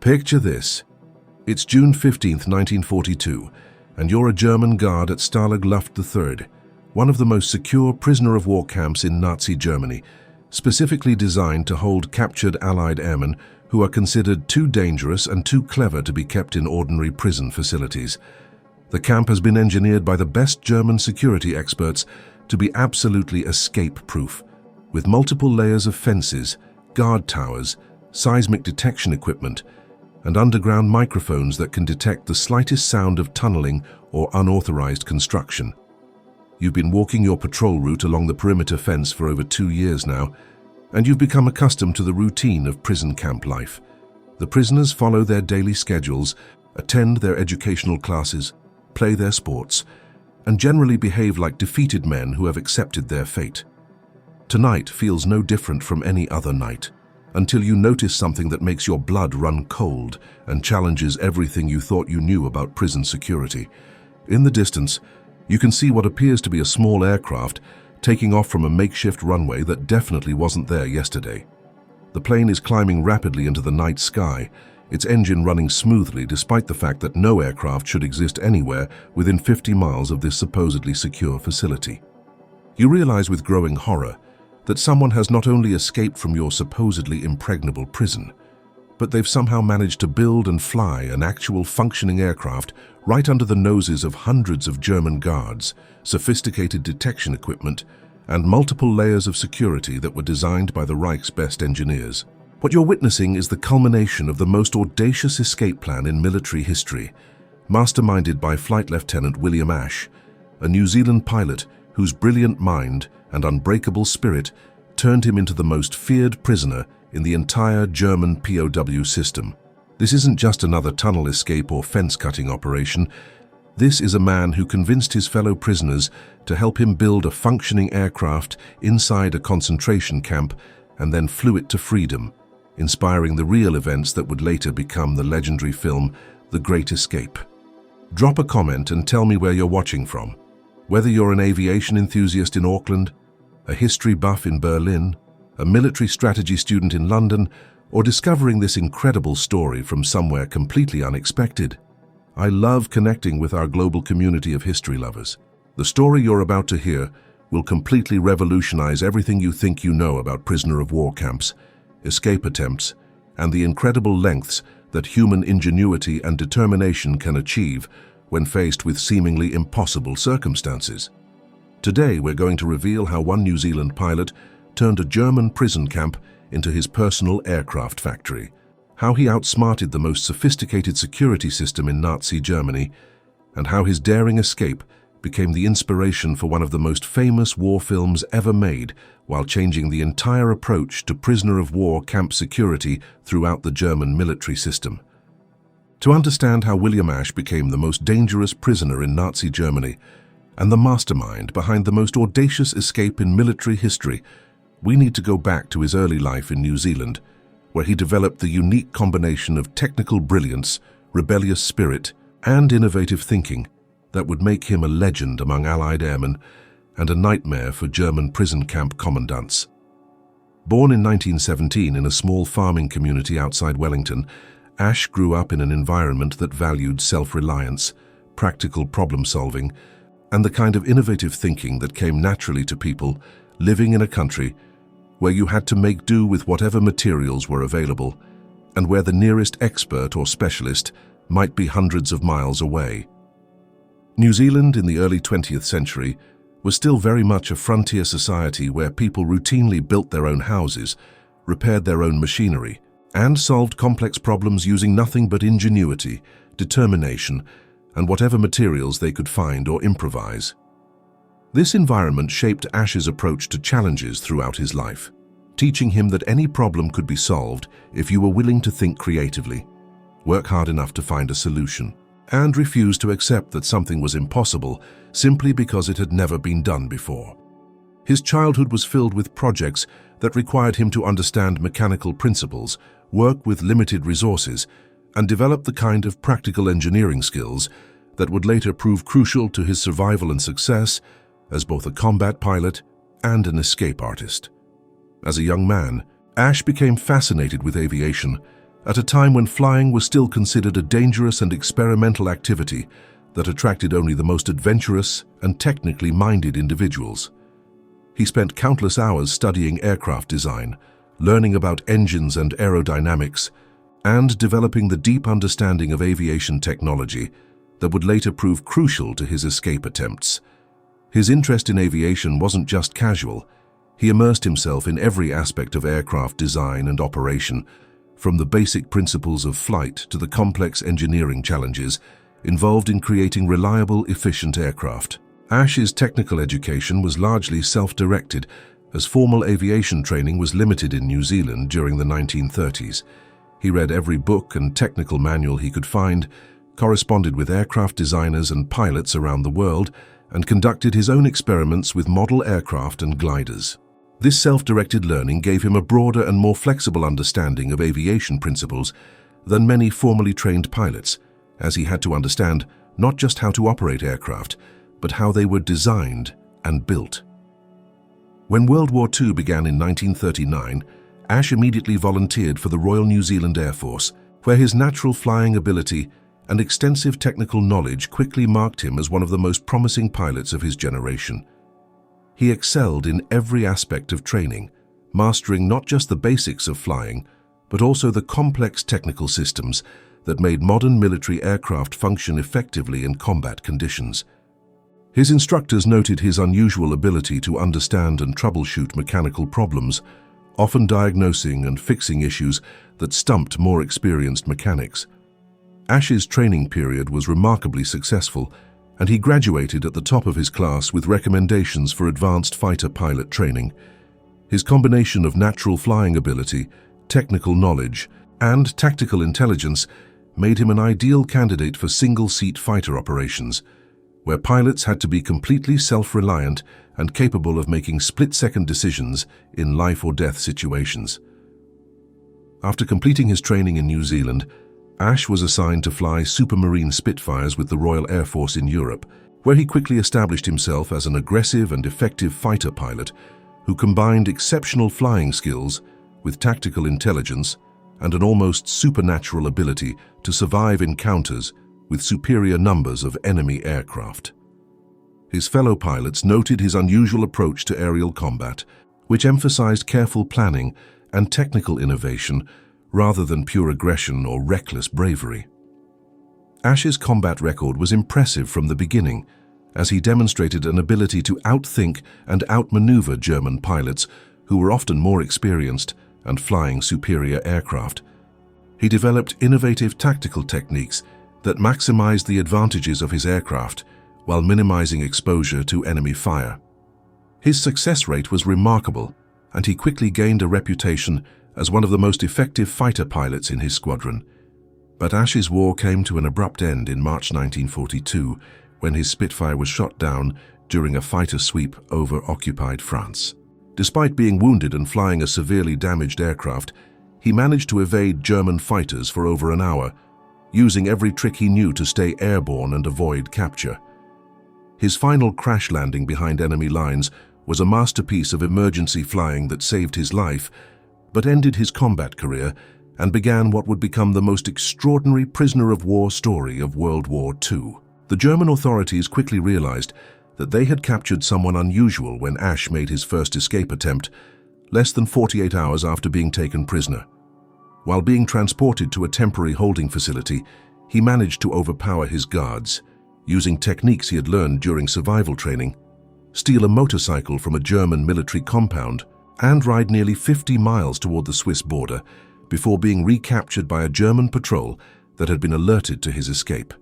Picture this. It's June 15th, 1942, and you're a German guard at Stalag Luft III, one of the most secure prisoner of war camps in Nazi Germany, specifically designed to hold captured Allied airmen who are considered too dangerous and too clever to be kept in ordinary prison facilities. The camp has been engineered by the best German security experts to be absolutely escape-proof, with multiple layers of fences, guard towers, seismic detection equipment, and underground microphones that can detect the slightest sound of tunneling or unauthorized construction. You've been walking your patrol route along the perimeter fence for over 2 years now, and you've become accustomed to the routine of prison camp life. The prisoners follow their daily schedules, attend their educational classes, play their sports, and generally behave like defeated men who have accepted their fate. Tonight feels no different from any other night, until you notice something that makes your blood run cold and challenges everything you thought you knew about prison security. In the distance, you can see what appears to be a small aircraft taking off from a makeshift runway that definitely wasn't there yesterday. The plane is climbing rapidly into the night sky, its engine running smoothly despite the fact that no aircraft should exist anywhere within 50 miles of this supposedly secure facility. You realize with growing horror that someone has not only escaped from your supposedly impregnable prison, but they've somehow managed to build and fly an actual functioning aircraft right under the noses of hundreds of German guards, sophisticated detection equipment, and multiple layers of security that were designed by the Reich's best engineers. What you're witnessing is the culmination of the most audacious escape plan in military history, masterminded by Flight Lieutenant William Ash, a New Zealand pilot whose brilliant mind and unbreakable spirit turned him into the most feared prisoner in the entire German POW system. This isn't just another tunnel escape or fence-cutting operation. This is a man who convinced his fellow prisoners to help him build a functioning aircraft inside a concentration camp and then flew it to freedom, inspiring the real events that would later become the legendary film The Great Escape. Drop a comment and tell me where you're watching from. Whether you're an aviation enthusiast in Auckland, a history buff in Berlin, a military strategy student in London, or discovering this incredible story from somewhere completely unexpected. I love connecting with our global community of history lovers. The story you're about to hear will completely revolutionize everything you think you know about prisoner of war camps, escape attempts, and the incredible lengths that human ingenuity and determination can achieve when faced with seemingly impossible circumstances. Today, we're going to reveal how one New Zealand pilot turned a German prison camp into his personal aircraft factory, how he outsmarted the most sophisticated security system in Nazi Germany, and how his daring escape became the inspiration for one of the most famous war films ever made, while changing the entire approach to prisoner of war camp security throughout the German military system. To understand how William Ash became the most dangerous prisoner in Nazi Germany and the mastermind behind the most audacious escape in military history, we need to go back to his early life in New Zealand, where he developed the unique combination of technical brilliance, rebellious spirit, and innovative thinking that would make him a legend among Allied airmen and a nightmare for German prison camp commandants. Born in 1917 in a small farming community outside Wellington, Ash grew up in an environment that valued self-reliance, practical problem-solving, and the kind of innovative thinking that came naturally to people living in a country where you had to make do with whatever materials were available and where the nearest expert or specialist might be hundreds of miles away. New Zealand in the early 20th century was still very much a frontier society where people routinely built their own houses, repaired their own machinery, and solved complex problems using nothing but ingenuity, determination, and whatever materials they could find or improvise. This environment shaped Ash's approach to challenges throughout his life, teaching him that any problem could be solved if you were willing to think creatively, work hard enough to find a solution, and refuse to accept that something was impossible simply because it had never been done before. His childhood was filled with projects that required him to understand mechanical principles, work with limited resources, and develop the kind of practical engineering skills that would later prove crucial to his survival and success as both a combat pilot and an escape artist. As a young man, Ash became fascinated with aviation at a time when flying was still considered a dangerous and experimental activity that attracted only the most adventurous and technically minded individuals. He spent countless hours studying aircraft design, learning about engines and aerodynamics, and developing the deep understanding of aviation technology that would later prove crucial to his escape attempts. His interest in aviation wasn't just casual. He immersed himself in every aspect of aircraft design and operation, from the basic principles of flight to the complex engineering challenges involved in creating reliable, efficient aircraft. Ash's technical education was largely self-directed, as formal aviation training was limited in New Zealand during the 1930s. He read every book and technical manual he could find, corresponded with aircraft designers and pilots around the world, and conducted his own experiments with model aircraft and gliders. This self-directed learning gave him a broader and more flexible understanding of aviation principles than many formally trained pilots, as he had to understand not just how to operate aircraft, but how they were designed and built. When World War II began in 1939, Ash immediately volunteered for the Royal New Zealand Air Force, where his natural flying ability and extensive technical knowledge quickly marked him as one of the most promising pilots of his generation. He excelled in every aspect of training, mastering not just the basics of flying, but also the complex technical systems that made modern military aircraft function effectively in combat conditions. His instructors noted his unusual ability to understand and troubleshoot mechanical problems, often diagnosing and fixing issues that stumped more experienced mechanics. Ash's training period was remarkably successful, and he graduated at the top of his class with recommendations for advanced fighter pilot training. His combination of natural flying ability, technical knowledge, and tactical intelligence made him an ideal candidate for single-seat fighter operations, where pilots had to be completely self-reliant and capable of making split-second decisions in life-or-death situations. After completing his training in New Zealand, Ash was assigned to fly Supermarine Spitfires with the Royal Air Force in Europe, where he quickly established himself as an aggressive and effective fighter pilot who combined exceptional flying skills with tactical intelligence and an almost supernatural ability to survive encounters with superior numbers of enemy aircraft. His fellow pilots noted his unusual approach to aerial combat, which emphasized careful planning and technical innovation rather than pure aggression or reckless bravery. Ash's combat record was impressive from the beginning, as he demonstrated an ability to outthink and outmaneuver German pilots who were often more experienced and flying superior aircraft. He developed innovative tactical techniques that maximized the advantages of his aircraft while minimizing exposure to enemy fire. His success rate was remarkable, and he quickly gained a reputation as one of the most effective fighter pilots in his squadron. But Ash's war came to an abrupt end in March 1942, when his Spitfire was shot down during a fighter sweep over occupied France. Despite being wounded and flying a severely damaged aircraft, he managed to evade German fighters for over an hour, using every trick he knew to stay airborne and avoid capture. His final crash landing behind enemy lines was a masterpiece of emergency flying that saved his life, but ended his combat career and began what would become the most extraordinary prisoner of war story of World War II. The German authorities quickly realized that they had captured someone unusual when Ash made his first escape attempt, less than 48 hours after being taken prisoner. While being transported to a temporary holding facility, he managed to overpower his guards, using techniques he had learned during survival training, steal a motorcycle from a German military compound, and ride nearly 50 miles toward the Swiss border before being recaptured by a German patrol that had been alerted to his escape.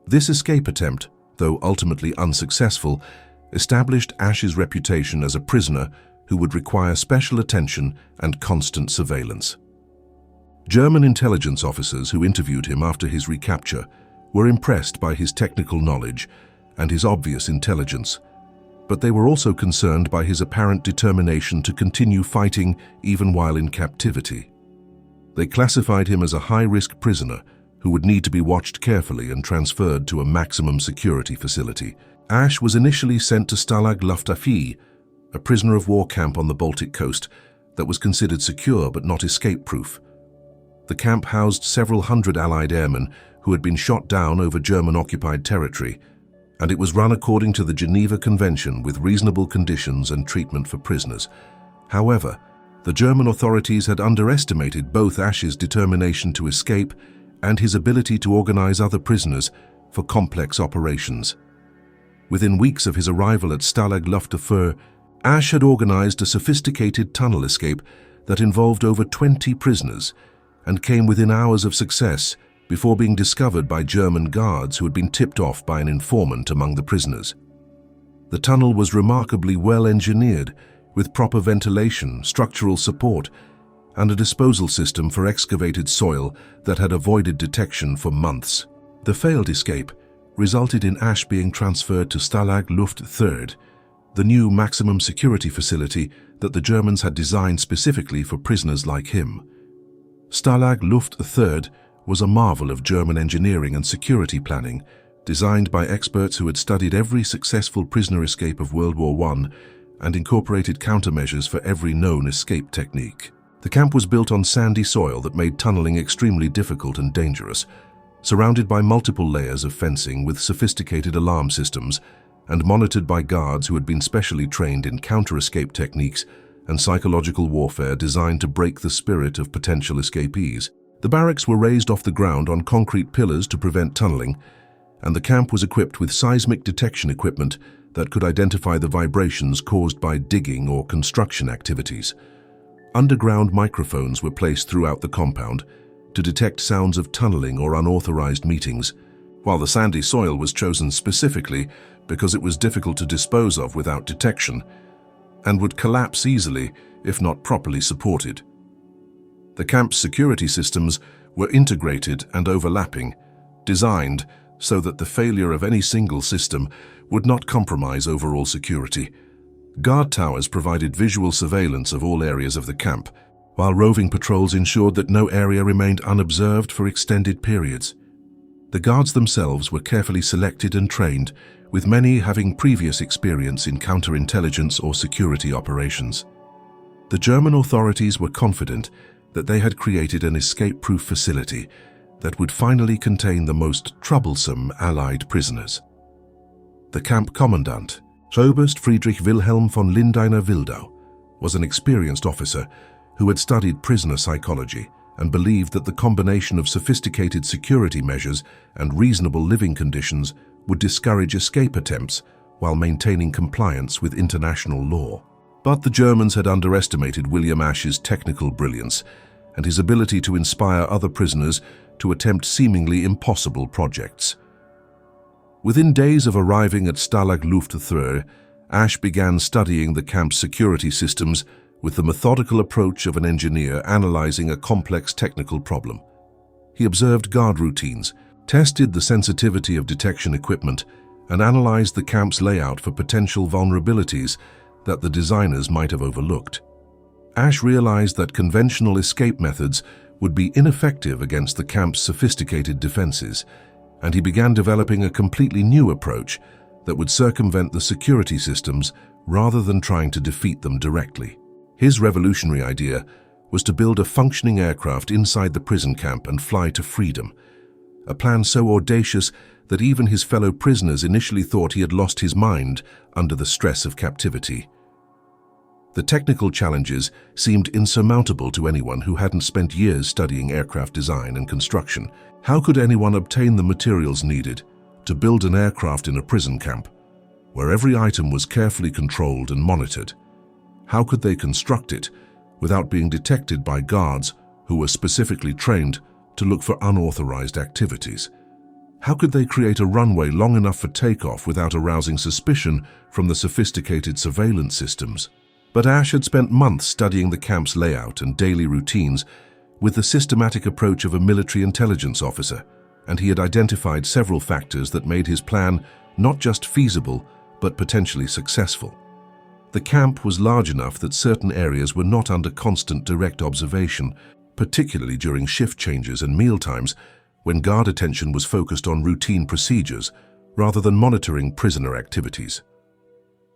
This escape attempt, though ultimately unsuccessful, established Ash's reputation as a prisoner who would require special attention and constant surveillance. German intelligence officers who interviewed him after his recapture were impressed by his technical knowledge and his obvious intelligence, but they were also concerned by his apparent determination to continue fighting even while in captivity. They classified him as a high-risk prisoner who would need to be watched carefully and transferred to a maximum security facility. Ash was initially sent to Stalag Luftwaffe, a prisoner of war camp on the Baltic coast that was considered secure but not escape-proof. The camp housed several hundred Allied airmen who had been shot down over German-occupied territory, and it was run according to the Geneva Convention with reasonable conditions and treatment for prisoners. However, the German authorities had underestimated both Asch's determination to escape and his ability to organize other prisoners for complex operations. Within weeks of his arrival at Stalag Luft der Föhr, Asch had organized a sophisticated tunnel escape that involved over 20 prisoners and came within hours of success before being discovered by German guards who had been tipped off by an informant among the prisoners. The tunnel was remarkably well engineered, with proper ventilation, structural support, and a disposal system for excavated soil that had avoided detection for months. The failed escape resulted in Asch being transferred to Stalag Luft der Föhr, the new maximum security facility that the Germans had designed specifically for prisoners like him. Stalag Luft der Föhr was a marvel of German engineering and security planning, designed by experts who had studied every successful prisoner escape of World War I and incorporated countermeasures for every known escape technique. The camp was built on sandy soil that made tunneling extremely difficult and dangerous, surrounded by multiple layers of fencing with sophisticated alarm systems and monitored by guards who had been specially trained in counter-escape techniques and psychological warfare designed to break the spirit of potential escapees. The barracks were raised off the ground on concrete pillars to prevent tunneling, and the camp was equipped with seismic detection equipment that could identify the vibrations caused by digging or construction activities. Underground microphones were placed throughout the compound to detect sounds of tunneling or unauthorized meetings, while the sandy soil was chosen specifically because it was difficult to dispose of without detection and would collapse easily if not properly supported. The camp's security systems were integrated and overlapping, designed so that the failure of any single system would not compromise overall security. Guard towers provided visual surveillance of all areas of the camp, while roving patrols ensured that no area remained unobserved for extended periods. The guards themselves were carefully selected and trained, with many having previous experience in counterintelligence or security operations. The German authorities were confident that they had created an escape-proof facility that would finally contain the most troublesome Allied prisoners. The camp commandant, Oberst Friedrich Wilhelm von Lindeiner-Wildau, was an experienced officer who had studied prisoner psychology and believed that the combination of sophisticated security measures and reasonable living conditions would discourage escape attempts while maintaining compliance with international law. But the Germans had underestimated William Asch's technical brilliance and his ability to inspire other prisoners to attempt seemingly impossible projects. Within days of arriving at Stalag Luft der Föhr, Asch began studying the camp's security systems with the methodical approach of an engineer analyzing a complex technical problem. He observed guard routines, tested the sensitivity of detection equipment, and analyzed the camp's layout for potential vulnerabilities that the designers might have overlooked. Asch realized that conventional escape methods would be ineffective against the camp's sophisticated defenses, and he began developing a completely new approach that would circumvent the security systems rather than trying to defeat them directly. His revolutionary idea was to build a functioning aircraft inside the prison camp and fly to freedom, a plan so audacious that even his fellow prisoners initially thought he had lost his mind under the stress of captivity. The technical challenges seemed insurmountable to anyone who hadn't spent years studying aircraft design and construction. How could anyone obtain the materials needed to build an aircraft in a prison camp, where every item was carefully controlled and monitored? How could they construct it without being detected by guards who were specifically trained to look for unauthorized activities? How could they create a runway long enough for takeoff without arousing suspicion from the sophisticated surveillance systems? But Asch had spent months studying the camp's layout and daily routines with the systematic approach of a military intelligence officer, and he had identified several factors that made his plan not just feasible, but potentially successful. The camp was large enough that certain areas were not under constant direct observation, particularly during shift changes and mealtimes, when guard attention was focused on routine procedures rather than monitoring prisoner activities.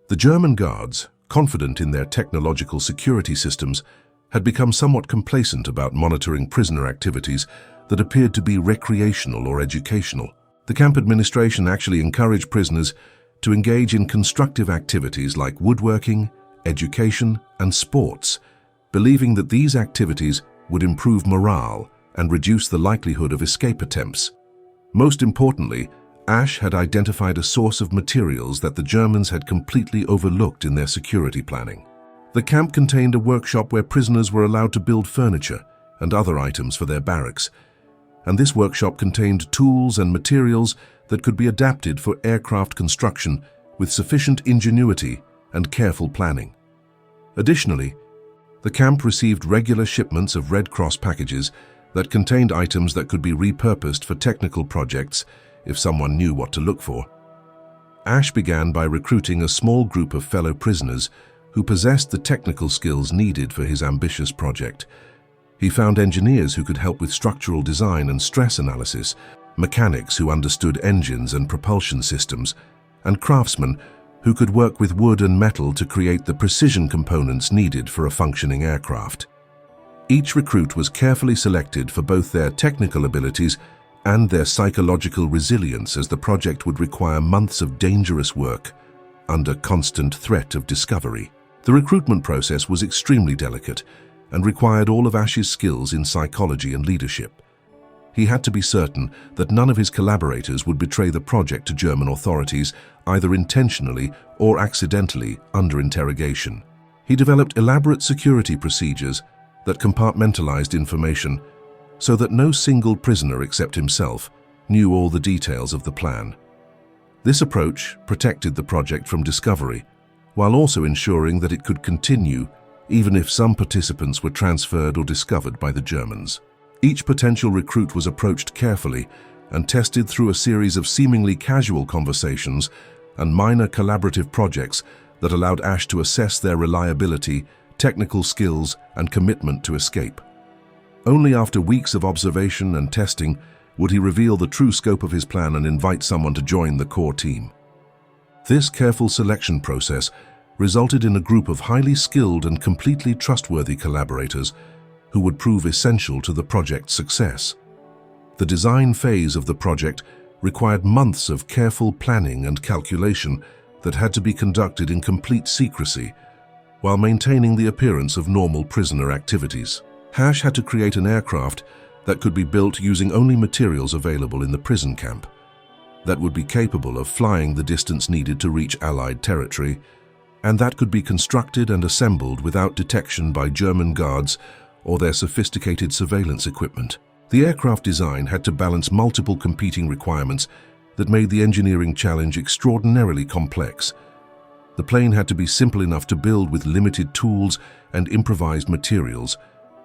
The German guards, confident in their technological security systems, had become somewhat complacent about monitoring prisoner activities that appeared to be recreational or educational. The camp administration actually encouraged prisoners to engage in constructive activities like woodworking, education, and sports, believing that these activities would improve morale and reduce the likelihood of escape attempts. Most importantly, Ash had identified a source of materials that the Germans had completely overlooked in their security planning. The camp contained a workshop where prisoners were allowed to build furniture and other items for their barracks, and this workshop contained tools and materials that could be adapted for aircraft construction with sufficient ingenuity and careful planning. Additionally, the camp received regular shipments of Red Cross packages that contained items that could be repurposed for technical projects if someone knew what to look for. Ash began by recruiting a small group of fellow prisoners who possessed the technical skills needed for his ambitious project. He found engineers who could help with structural design and stress analysis, mechanics who understood engines and propulsion systems, and craftsmen who could work with wood and metal to create the precision components needed for a functioning aircraft. Each recruit was carefully selected for both their technical abilities and their psychological resilience, as the project would require months of dangerous work under constant threat of discovery. The recruitment process was extremely delicate and required all of Ash's skills in psychology and leadership. He had to be certain that none of his collaborators would betray the project to German authorities, either intentionally or accidentally, under interrogation. He developed elaborate security procedures that compartmentalized information so that no single prisoner except himself knew all the details of the plan. This approach protected the project from discovery, while also ensuring that it could continue even if some participants were transferred or discovered by the Germans. Each potential recruit was approached carefully and tested through a series of seemingly casual conversations and minor collaborative projects that allowed Ash to assess their reliability, technical skills, and commitment to escape. Only after weeks of observation and testing would he reveal the true scope of his plan and invite someone to join the core team. This careful selection process resulted in a group of highly skilled and completely trustworthy collaborators who would prove essential to the project's success. The design phase of the project required months of careful planning and calculation that had to be conducted in complete secrecy while maintaining the appearance of normal prisoner activities. Ash had to create an aircraft that could be built using only materials available in the prison camp, that would be capable of flying the distance needed to reach Allied territory, and that could be constructed and assembled without detection by German guards or their sophisticated surveillance equipment. The aircraft design had to balance multiple competing requirements that made the engineering challenge extraordinarily complex. The plane had to be simple enough to build with limited tools and improvised materials,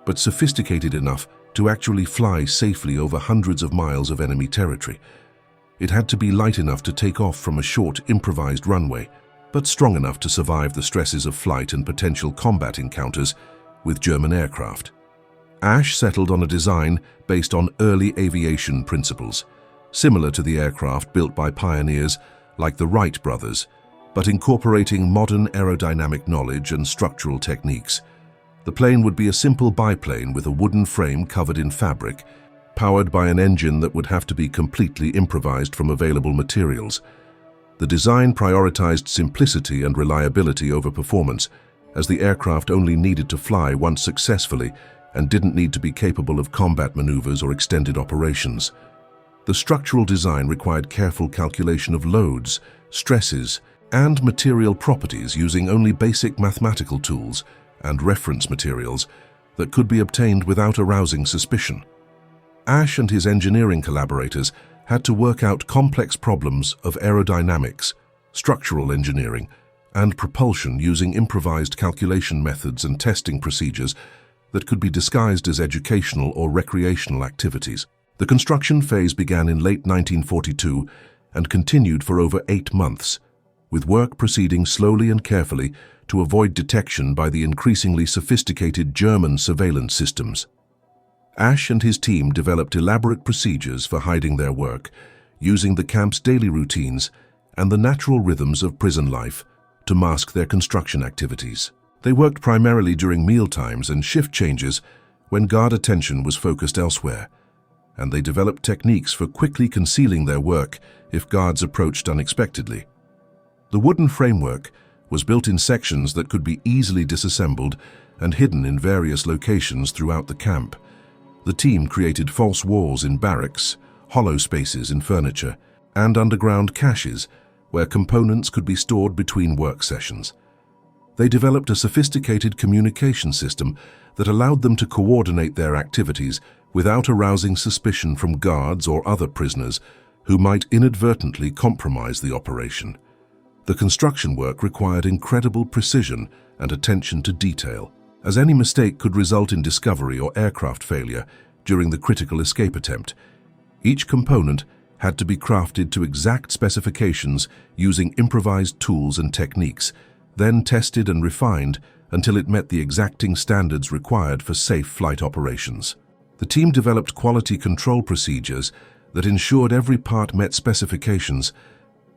but sophisticated enough to actually fly safely over hundreds of miles of enemy territory. It had to be light enough to take off from a short, improvised runway, but strong enough to survive the stresses of flight and potential combat encounters with German aircraft. Ash settled on a design based on early aviation principles, similar to the aircraft built by pioneers like the Wright brothers, but incorporating modern aerodynamic knowledge and structural techniques. The plane would be a simple biplane with a wooden frame covered in fabric, powered by an engine that would have to be completely improvised from available materials. The design prioritized simplicity and reliability over performance, as the aircraft only needed to fly once successfully and didn't need to be capable of combat maneuvers or extended operations. The structural design required careful calculation of loads, stresses, and material properties using only basic mathematical tools and reference materials that could be obtained without arousing suspicion. Ash and his engineering collaborators had to work out complex problems of aerodynamics, structural engineering, and propulsion using improvised calculation methods and testing procedures that could be disguised as educational or recreational activities. The construction phase began in late 1942 and continued for over 8 months, with work proceeding slowly and carefully to avoid detection by the increasingly sophisticated German surveillance systems. Ash and his team developed elaborate procedures for hiding their work, using the camp's daily routines and the natural rhythms of prison life to mask their construction activities. They worked primarily during mealtimes and shift changes when guard attention was focused elsewhere, and they developed techniques for quickly concealing their work if guards approached unexpectedly. The wooden framework was built in sections that could be easily disassembled and hidden in various locations throughout the camp. The team created false walls in barracks, hollow spaces in furniture, and underground caches where components could be stored between work sessions. They developed a sophisticated communication system that allowed them to coordinate their activities without arousing suspicion from guards or other prisoners who might inadvertently compromise the operation. The construction work required incredible precision and attention to detail, as any mistake could result in discovery or aircraft failure during the critical escape attempt. Each component had to be crafted to exact specifications using improvised tools and techniques, then tested and refined until it met the exacting standards required for safe flight operations. The team developed quality control procedures that ensured every part met specifications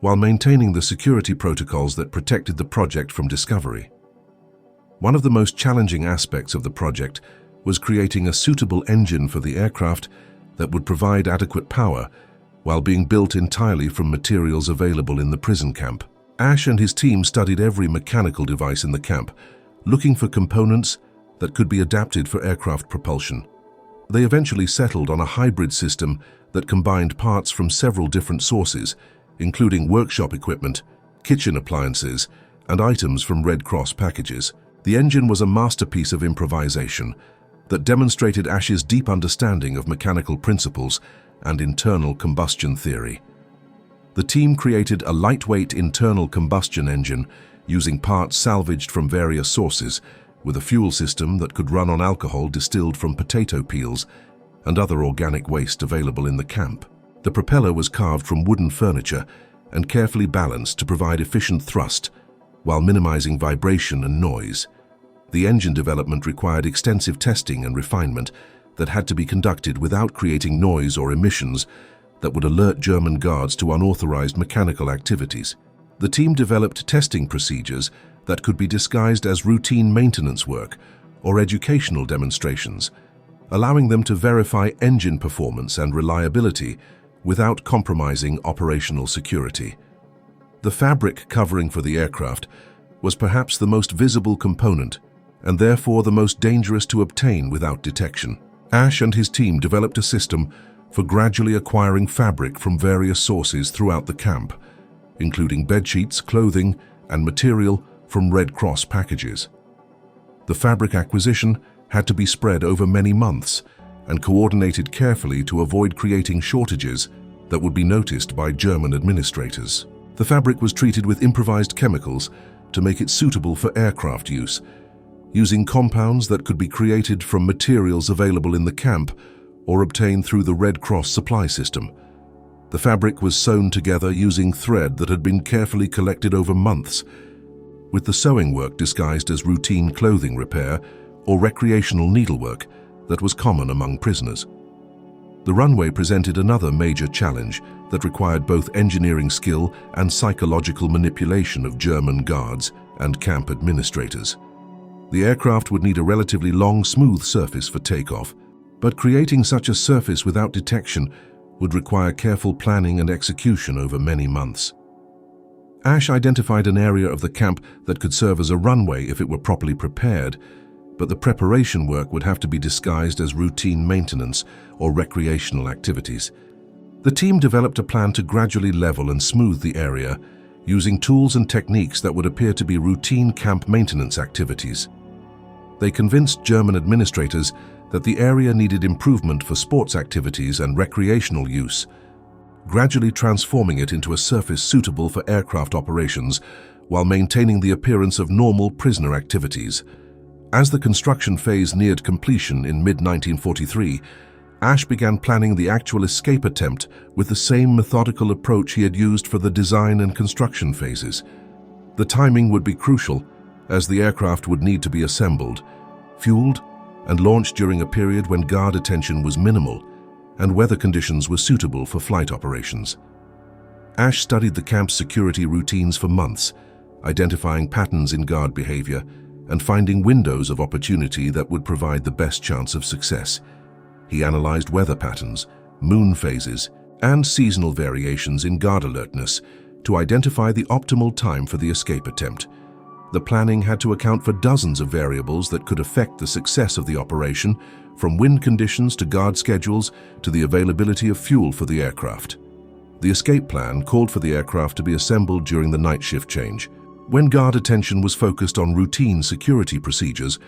while maintaining the security protocols that protected the project from discovery. One of the most challenging aspects of the project was creating a suitable engine for the aircraft that would provide adequate power while being built entirely from materials available in the prison camp. Ash and his team studied every mechanical device in the camp, looking for components that could be adapted for aircraft propulsion. They eventually settled on a hybrid system that combined parts from several different sources, including workshop equipment, kitchen appliances, and items from Red Cross packages. The engine was a masterpiece of improvisation that demonstrated Ash's deep understanding of mechanical principles and internal combustion theory. The team created a lightweight internal combustion engine using parts salvaged from various sources, with a fuel system that could run on alcohol distilled from potato peels and other organic waste available in the camp. The propeller was carved from wooden furniture and carefully balanced to provide efficient thrust while minimizing vibration and noise. The engine development required extensive testing and refinement that had to be conducted without creating noise or emissions that would alert German guards to unauthorized mechanical activities. The team developed testing procedures that could be disguised as routine maintenance work or educational demonstrations, allowing them to verify engine performance and reliability without compromising operational security. The fabric covering for the aircraft was perhaps the most visible component and therefore the most dangerous to obtain without detection. Ash and his team developed a system for gradually acquiring fabric from various sources throughout the camp, including bedsheets, clothing, and material from Red Cross packages. The fabric acquisition had to be spread over many months and coordinated carefully to avoid creating shortages that would be noticed by German administrators. The fabric was treated with improvised chemicals to make it suitable for aircraft use, using compounds that could be created from materials available in the camp or obtained through the Red Cross supply system. The fabric was sewn together using thread that had been carefully collected over months, with the sewing work disguised as routine clothing repair or recreational needlework that was common among prisoners. The runway presented another major challenge that required both engineering skill and psychological manipulation of German guards and camp administrators. The aircraft would need a relatively long, smooth surface for takeoff, but creating such a surface without detection would require careful planning and execution over many months. Ash identified an area of the camp that could serve as a runway if it were properly prepared, but the preparation work would have to be disguised as routine maintenance or recreational activities. The team developed a plan to gradually level and smooth the area, using tools and techniques that would appear to be routine camp maintenance activities. They convinced German administrators that the area needed improvement for sports activities and recreational use, gradually transforming it into a surface suitable for aircraft operations while maintaining the appearance of normal prisoner activities. As the construction phase neared completion in mid-1943, Ash began planning the actual escape attempt with the same methodical approach he had used for the design and construction phases. The timing would be crucial, as the aircraft would need to be assembled, fueled, and launched during a period when guard attention was minimal and weather conditions were suitable for flight operations. Ash studied the camp's security routines for months, identifying patterns in guard behavior and finding windows of opportunity that would provide the best chance of success. He analyzed weather patterns, moon phases, and seasonal variations in guard alertness to identify the optimal time for the escape attempt. The planning had to account for dozens of variables that could affect the success of the operation, from wind conditions to guard schedules to the availability of fuel for the aircraft. The escape plan called for the aircraft to be assembled during the night shift change, when guard attention was focused on routine security procedures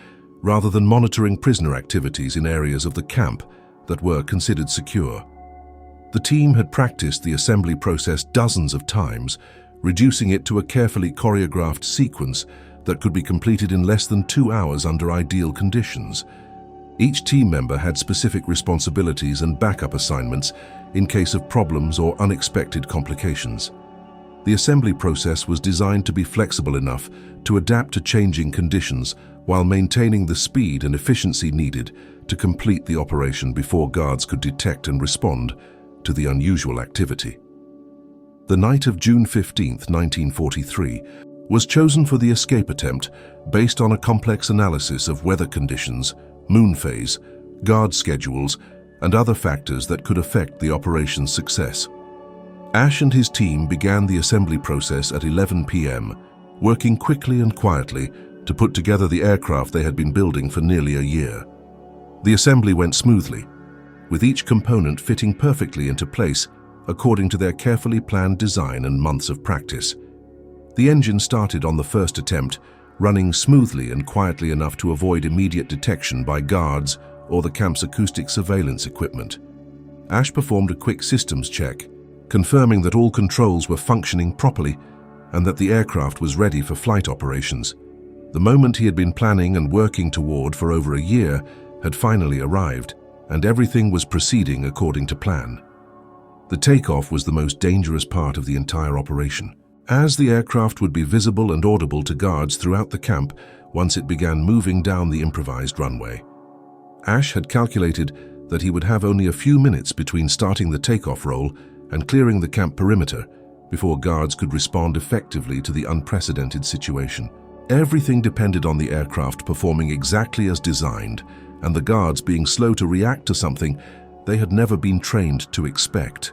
rather than monitoring prisoner activities in areas of the camp that were considered secure. The team had practiced the assembly process dozens of times, reducing it to a carefully choreographed sequence that could be completed in less than 2 hours under ideal conditions. Each team member had specific responsibilities and backup assignments in case of problems or unexpected complications. The assembly process was designed to be flexible enough to adapt to changing conditions while maintaining the speed and efficiency needed to complete the operation before guards could detect and respond to the unusual activity. The night of June 15, 1943, was chosen for the escape attempt based on a complex analysis of weather conditions, moon phase, guard schedules, and other factors that could affect the operation's success. Ash and his team began the assembly process at 11 p.m., working quickly and quietly to put together the aircraft they had been building for nearly a year. The assembly went smoothly, with each component fitting perfectly into place according to their carefully planned design and months of practice. The engine started on the first attempt, running smoothly and quietly enough to avoid immediate detection by guards or the camp's acoustic surveillance equipment. Ash performed a quick systems check, confirming that all controls were functioning properly and that the aircraft was ready for flight operations. The moment he had been planning and working toward for over a year had finally arrived, and everything was proceeding according to plan. The takeoff was the most dangerous part of the entire operation, as the aircraft would be visible and audible to guards throughout the camp once it began moving down the improvised runway. Ash had calculated that he would have only a few minutes between starting the takeoff roll and clearing the camp perimeter before guards could respond effectively to the unprecedented situation. Everything depended on the aircraft performing exactly as designed and the guards being slow to react to something they had never been trained to expect.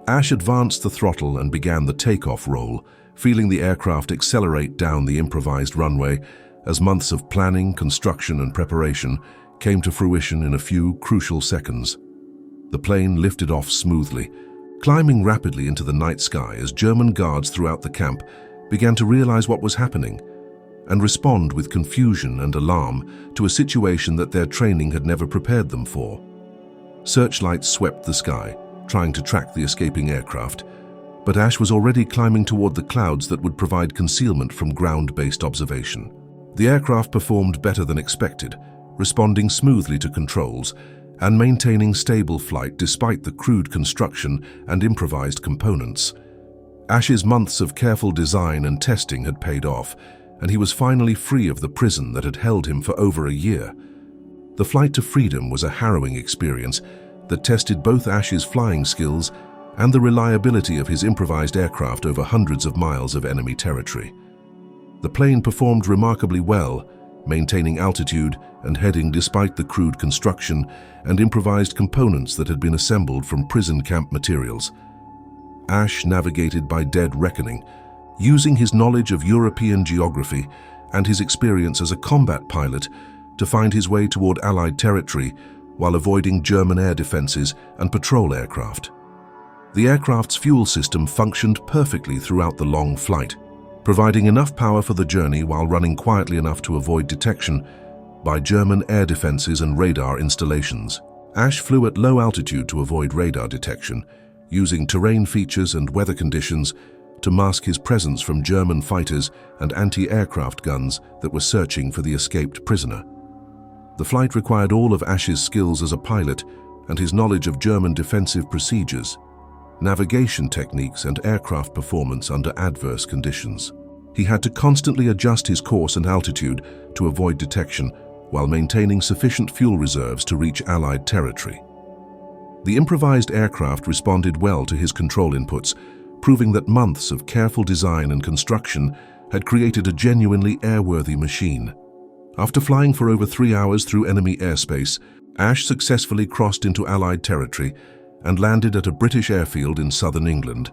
Ash advanced the throttle and began the takeoff roll, feeling the aircraft accelerate down the improvised runway as months of planning, construction, and preparation came to fruition in a few crucial seconds. The plane lifted off smoothly, climbing rapidly into the night sky as German guards throughout the camp began to realize what was happening and respond with confusion and alarm to a situation that their training had never prepared them for. Searchlights swept the sky, trying to track the escaping aircraft, but Ash was already climbing toward the clouds that would provide concealment from ground-based observation. The aircraft performed better than expected, responding smoothly to controls and maintaining stable flight despite the crude construction and improvised components. Ash's months of careful design and testing had paid off, and he was finally free of the prison that had held him for over a year. The flight to freedom was a harrowing experience that tested both Ash's flying skills and the reliability of his improvised aircraft over hundreds of miles of enemy territory. The plane performed remarkably well, maintaining altitude and heading despite the crude construction and improvised components that had been assembled from prison camp materials. Ash navigated by dead reckoning, using his knowledge of European geography and his experience as a combat pilot to find his way toward Allied territory while avoiding German air defenses and patrol aircraft. The aircraft's fuel system functioned perfectly throughout the long flight, providing enough power for the journey while running quietly enough to avoid detection by German air defenses and radar installations. Ash flew at low altitude to avoid radar detection, using terrain features and weather conditions to mask his presence from German fighters and anti-aircraft guns that were searching for the escaped prisoner. The flight required all of Ash's skills as a pilot and his knowledge of German defensive procedures, navigation techniques, and aircraft performance under adverse conditions. He had to constantly adjust his course and altitude to avoid detection while maintaining sufficient fuel reserves to reach Allied territory. The improvised aircraft responded well to his control inputs, proving that months of careful design and construction had created a genuinely airworthy machine. After flying for over 3 hours through enemy airspace, Ash successfully crossed into Allied territory and landed at a British airfield in southern England,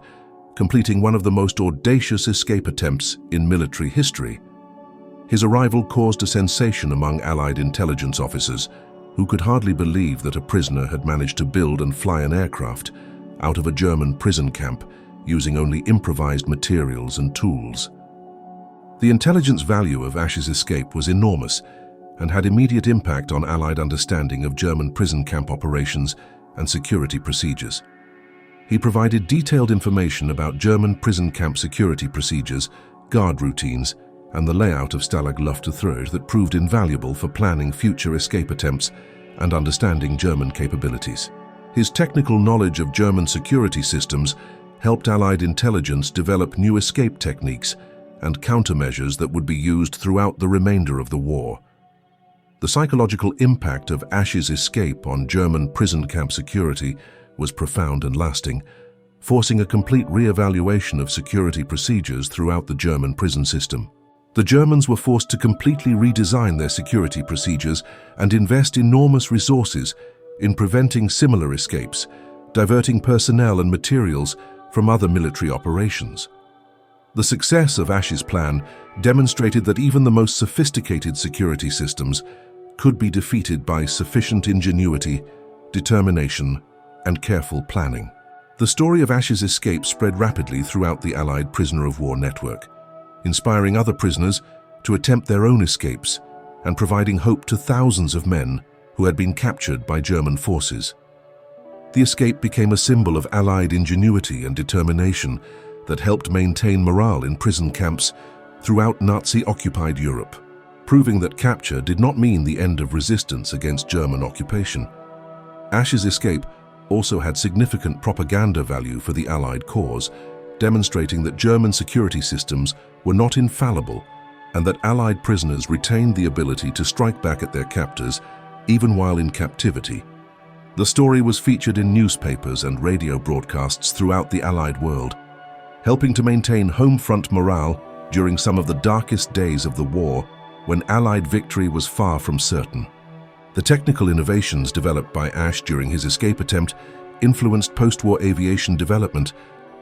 completing one of the most audacious escape attempts in military history. His arrival caused a sensation among Allied intelligence officers, who could hardly believe that a prisoner had managed to build and fly an aircraft out of a German prison camp using only improvised materials and tools. The intelligence value of Ash's escape was enormous and had immediate impact on Allied understanding of German prison camp operations and security procedures. He provided detailed information about German prison camp security procedures, guard routines, and the layout of Stalag Luft III that proved invaluable for planning future escape attempts and understanding German capabilities. His technical knowledge of German security systems helped Allied intelligence develop new escape techniques and countermeasures that would be used throughout the remainder of the war. The psychological impact of Ash's escape on German prison camp security was profound and lasting, forcing a complete re-evaluation of security procedures throughout the German prison system. The Germans were forced to completely redesign their security procedures and invest enormous resources in preventing similar escapes, diverting personnel and materials from other military operations. The success of Ash's plan demonstrated that even the most sophisticated security systems could be defeated by sufficient ingenuity, determination, and careful planning. The story of Ash's escape spread rapidly throughout the Allied prisoner of war network, inspiring other prisoners to attempt their own escapes and providing hope to thousands of men who had been captured by German forces. The escape became a symbol of Allied ingenuity and determination that helped maintain morale in prison camps throughout Nazi-occupied Europe, proving that capture did not mean the end of resistance against German occupation. Ash's escape also had significant propaganda value for the Allied cause, demonstrating that German security systems were not infallible and that Allied prisoners retained the ability to strike back at their captors even while in captivity. The story was featured in newspapers and radio broadcasts throughout the Allied world, helping to maintain home front morale during some of the darkest days of the war when Allied victory was far from certain. The technical innovations developed by Ash during his escape attempt influenced post-war aviation development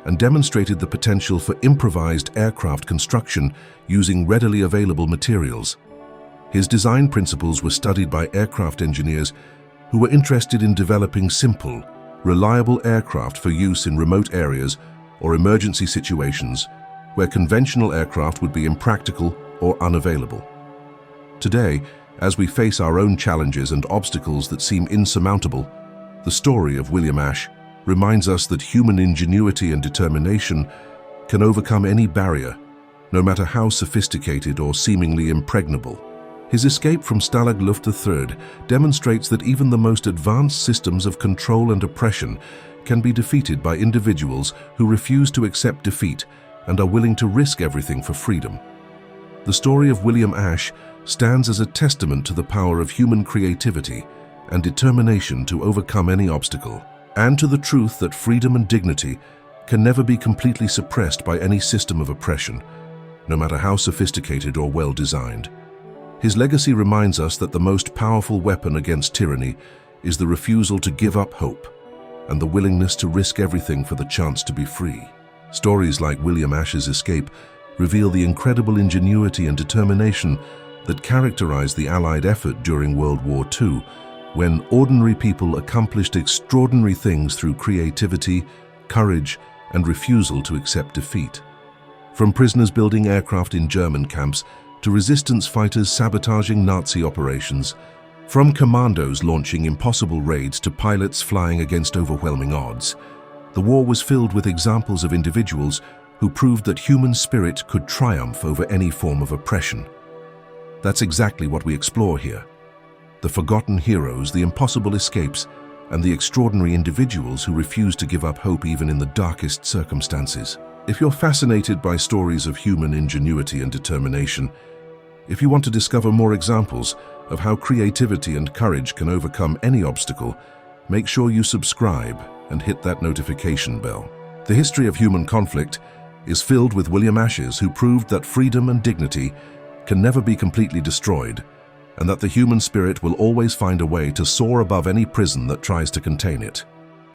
and demonstrated the potential for improvised aircraft construction using readily available materials. His design principles were studied by aircraft engineers who were interested in developing simple, reliable aircraft for use in remote areas or emergency situations where conventional aircraft would be impractical or unavailable. Today, as we face our own challenges and obstacles that seem insurmountable, the story of William Ash reminds us that human ingenuity and determination can overcome any barrier, no matter how sophisticated or seemingly impregnable. His escape from Stalag Luft III demonstrates that even the most advanced systems of control and oppression can be defeated by individuals who refuse to accept defeat and are willing to risk everything for freedom. The story of William Ash stands as a testament to the power of human creativity and determination to overcome any obstacle, and to the truth that freedom and dignity can never be completely suppressed by any system of oppression, no matter how sophisticated or well-designed. His legacy reminds us that the most powerful weapon against tyranny is the refusal to give up hope and the willingness to risk everything for the chance to be free. Stories like William Ash's escape reveal the incredible ingenuity and determination that characterized the Allied effort during World War II, when ordinary people accomplished extraordinary things through creativity, courage, and refusal to accept defeat. From prisoners building aircraft in German camps to resistance fighters sabotaging Nazi operations, from commandos launching impossible raids to pilots flying against overwhelming odds, the war was filled with examples of individuals who proved that human spirit could triumph over any form of oppression. That's exactly what we explore here: the forgotten heroes, the impossible escapes, and the extraordinary individuals who refuse to give up hope even in the darkest circumstances. If you're fascinated by stories of human ingenuity and determination, if you want to discover more examples of how creativity and courage can overcome any obstacle, make sure you subscribe and hit that notification bell. The history of human conflict is filled with William Ashes, who proved that freedom and dignity can never be completely destroyed, and that the human spirit will always find a way to soar above any prison that tries to contain it.